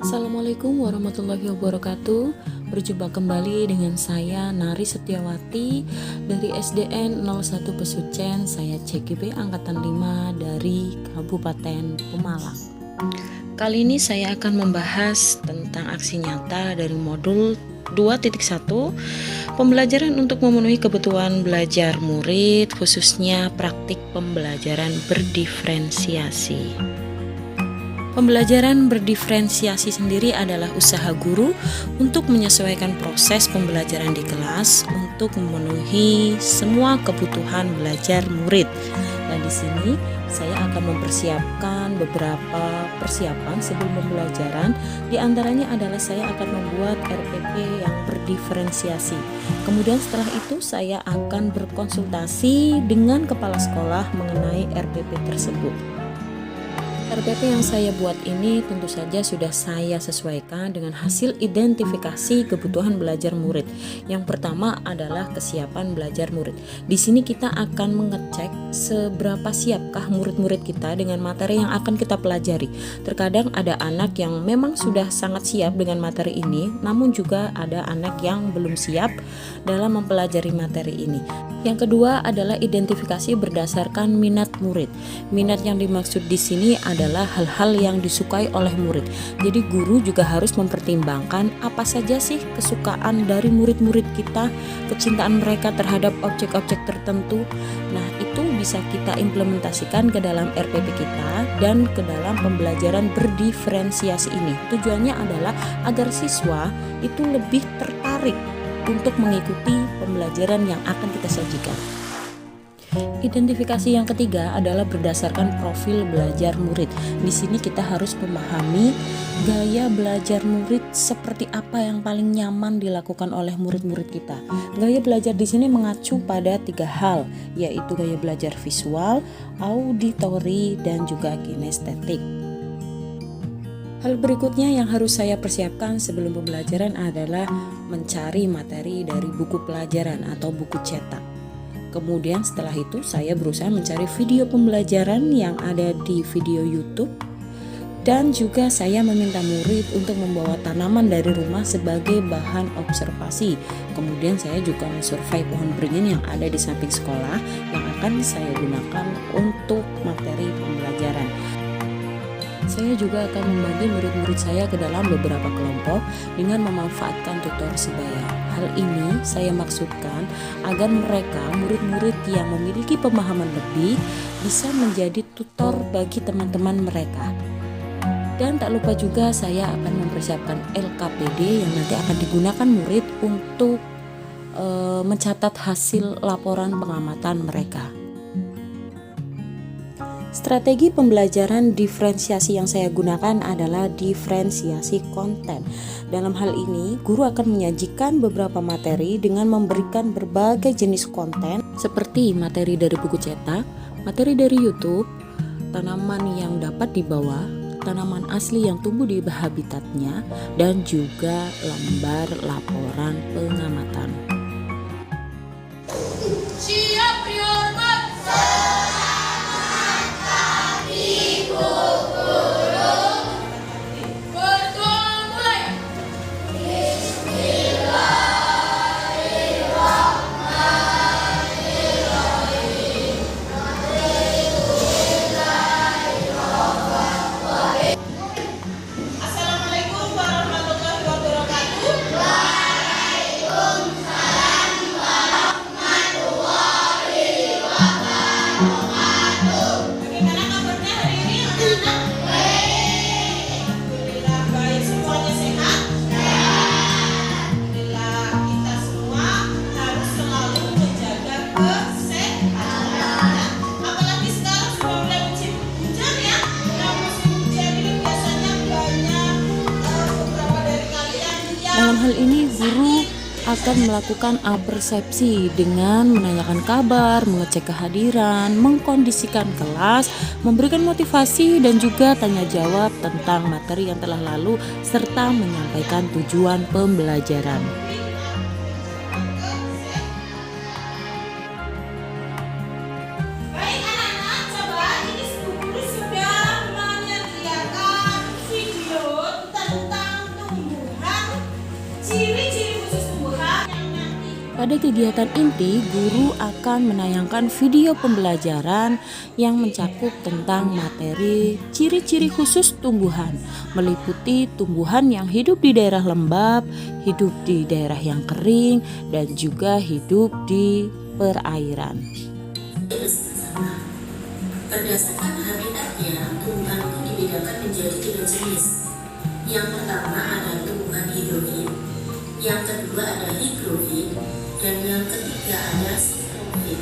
Assalamualaikum warahmatullahi wabarakatuh. Berjumpa kembali dengan saya Nari Setiawati dari SDN 01 Pesucen. Saya CGP Angkatan 5 dari Kabupaten Pemalang. Kali ini saya akan membahas tentang aksi nyata dari modul 2.1 pembelajaran untuk memenuhi kebutuhan belajar murid, khususnya praktik pembelajaran berdiferensiasi. Pembelajaran berdiferensiasi sendiri adalah usaha guru untuk menyesuaikan proses pembelajaran di kelas untuk memenuhi semua kebutuhan belajar murid. Dan di sini saya akan mempersiapkan beberapa persiapan sebelum pembelajaran. Di antaranya adalah saya akan membuat RPP yang berdiferensiasi. Kemudian setelah itu saya akan berkonsultasi dengan kepala sekolah mengenai RPP tersebut. RPP yang saya buat ini tentu saja sudah saya sesuaikan dengan hasil identifikasi kebutuhan belajar murid. Yang pertama adalah kesiapan belajar murid. Di sini kita akan mengecek seberapa siapkah murid-murid kita dengan materi yang akan kita pelajari. Terkadang ada anak yang memang sudah sangat siap dengan materi ini, namun juga ada anak yang belum siap dalam mempelajari materi ini. Yang kedua adalah identifikasi berdasarkan minat murid. Minat yang dimaksud di sini adalah hal-hal yang disukai oleh murid. Jadi guru juga harus mempertimbangkan apa saja sih kesukaan dari murid-murid kita, kecintaan mereka terhadap objek-objek tertentu. Nah, itu bisa kita implementasikan ke dalam RPP kita dan ke dalam pembelajaran berdiferensiasi ini. Tujuannya adalah agar siswa itu lebih tertarik untuk mengikuti pembelajaran yang akan kita sajikan. Identifikasi yang ketiga adalah berdasarkan profil belajar murid. Di sini kita harus memahami gaya belajar murid seperti apa yang paling nyaman dilakukan oleh murid-murid kita. Gaya belajar di sini mengacu pada 3 hal, yaitu gaya belajar visual, auditori, dan juga kinestetik. Hal berikutnya yang harus saya persiapkan sebelum pembelajaran adalah mencari materi dari buku pelajaran atau buku cetak. Kemudian setelah itu saya berusaha mencari video pembelajaran yang ada di video YouTube. Dan juga saya meminta murid untuk membawa tanaman dari rumah sebagai bahan observasi. Kemudian saya juga mensurvei pohon beringin yang ada di samping sekolah yang akan saya gunakan untuk materi pembelajaran. Saya juga akan membagi murid-murid saya ke dalam beberapa kelompok dengan memanfaatkan tutor sebaya. Hal ini saya maksudkan agar mereka, murid-murid yang memiliki pemahaman lebih, bisa menjadi tutor bagi teman-teman mereka. Dan tak lupa juga saya akan mempersiapkan LKPD yang nanti akan digunakan murid untuk mencatat hasil laporan pengamatan mereka. Strategi pembelajaran diferensiasi yang saya gunakan adalah diferensiasi konten. Dalam hal ini, guru akan menyajikan beberapa materi dengan memberikan berbagai jenis konten seperti materi dari buku cetak, materi dari YouTube, tanaman yang dapat dibawa, tanaman asli yang tumbuh di habitatnya, dan juga lembar laporan pengamatan. Siap, Priormat! Dalam hal ini guru akan melakukan apersepsi dengan menanyakan kabar, mengecek kehadiran, mengkondisikan kelas, memberikan motivasi dan juga tanya jawab tentang materi yang telah lalu serta menyampaikan tujuan pembelajaran. Baik anak-anak, coba ini guru sudah menyediakan video tentang Pada kegiatan inti, guru akan menayangkan video pembelajaran yang mencakup tentang materi ciri-ciri khusus tumbuhan, meliputi tumbuhan yang hidup di daerah lembab, hidup di daerah yang kering, dan juga hidup di perairan. Berdasarkan habitatnya, tumbuhan itu dibedakan menjadi 3 jenis. Yang pertama ada tumbuhan hidrofit, yang kedua ada higrofit, dan yang ketiga ada sitrofit.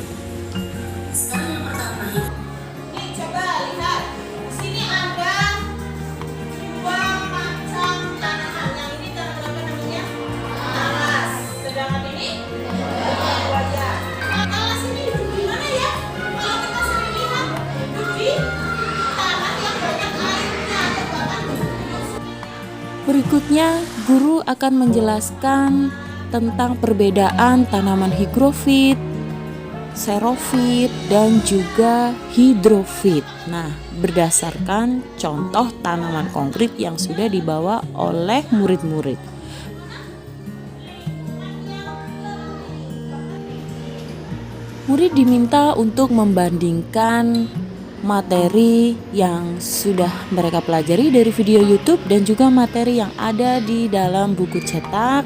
Sekarang yang pertama Nih coba lihat, di sini ada dua macam tanaman. Yang ini tanaman apa namanya? Talas. Sedangkan ini buaya. Nah, talas ini hidup di mana ya? Kalau kita sering lihat hidup di tanah yang banyak airnya atau bahkan Berikutnya, guru akan menjelaskan tentang perbedaan tanaman higrofit, xerofit, dan juga hidrofit. Nah, berdasarkan contoh tanaman konkret yang sudah dibawa oleh murid-murid. Murid diminta untuk membandingkan materi yang sudah mereka pelajari dari video YouTube dan juga materi yang ada di dalam buku cetak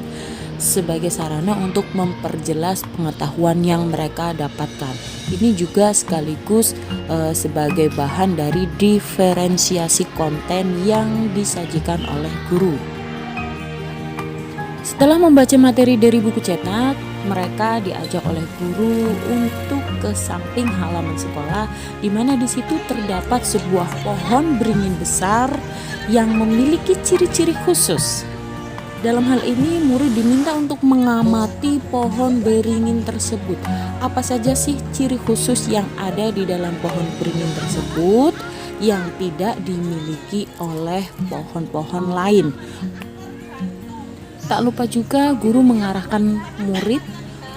sebagai sarana untuk memperjelas pengetahuan yang mereka dapatkan. Ini juga sekaligus sebagai bahan dari diferensiasi konten yang disajikan oleh guru. Setelah membaca materi dari buku cetak, mereka diajak oleh guru untuk ke samping halaman sekolah, di mana di situ terdapat sebuah pohon beringin besar yang memiliki ciri-ciri khusus. Dalam hal ini, murid diminta untuk mengamati pohon beringin tersebut. Apa saja sih ciri khusus yang ada di dalam pohon beringin tersebut yang tidak dimiliki oleh pohon-pohon lain? Tak lupa juga guru mengarahkan murid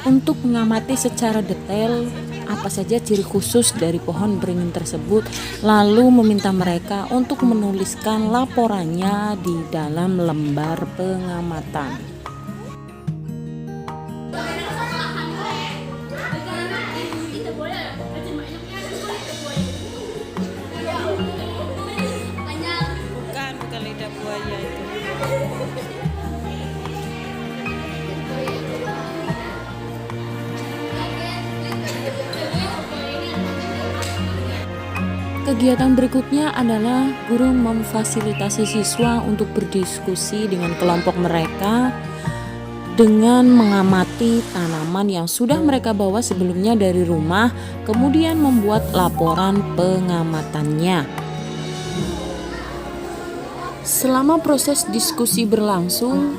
untuk mengamati secara detail apa saja ciri khusus dari pohon beringin tersebut, lalu meminta mereka untuk menuliskan laporannya di dalam lembar pengamatan. Bukan lidah buaya itu. Kegiatan berikutnya adalah guru memfasilitasi siswa untuk berdiskusi dengan kelompok mereka dengan mengamati tanaman yang sudah mereka bawa sebelumnya dari rumah, kemudian membuat laporan pengamatannya. Selama proses diskusi berlangsung,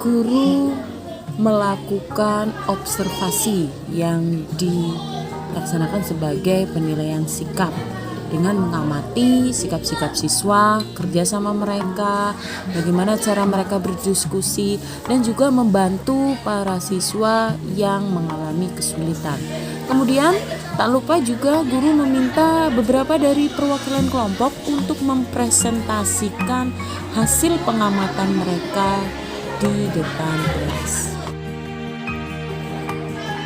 guru melakukan observasi yang dilaksanakan sebagai penilaian sikap dengan mengamati sikap-sikap siswa, kerjasama mereka, bagaimana cara mereka berdiskusi, dan juga membantu para siswa yang mengalami kesulitan. Kemudian tak lupa juga guru meminta beberapa dari perwakilan kelompok untuk mempresentasikan hasil pengamatan mereka di depan kelas.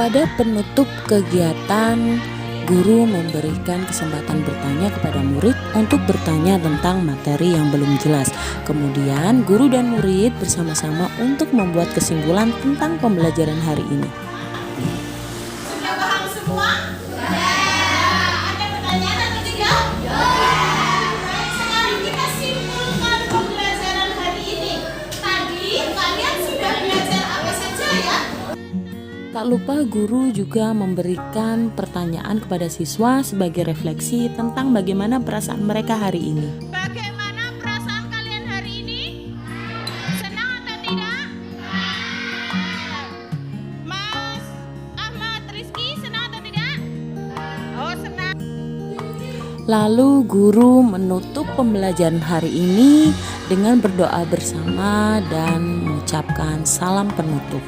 Pada penutup kegiatan, guru memberikan kesempatan bertanya kepada murid untuk bertanya tentang materi yang belum jelas. Kemudian guru dan murid bersama-sama untuk membuat kesimpulan tentang pembelajaran hari ini. sudah paham semua? Ada pertanyaan atau tidak? Baik, sekarang kita simpulkan pembelajaran hari ini. Tadi kalian sudah belajar apa saja ya? Tak lupa guru juga memberikan pertanyaan kepada siswa sebagai refleksi tentang bagaimana perasaan mereka hari ini. Bagaimana perasaan kalian hari ini? Senang atau tidak? Mas Ahmad Rizky senang atau tidak? Oh, senang. Lalu guru menutup pembelajaran hari ini dengan berdoa bersama dan mengucapkan salam penutup.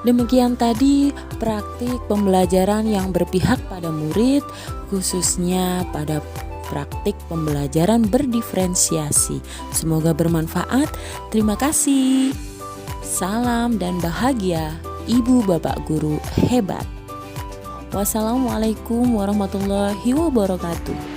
Demikian tadi praktik pembelajaran yang berpihak pada murid, khususnya pada praktik pembelajaran berdiferensiasi. Semoga bermanfaat. Terima kasih. Salam dan bahagia, Ibu Bapak Guru hebat. Wassalamualaikum warahmatullahi wabarakatuh.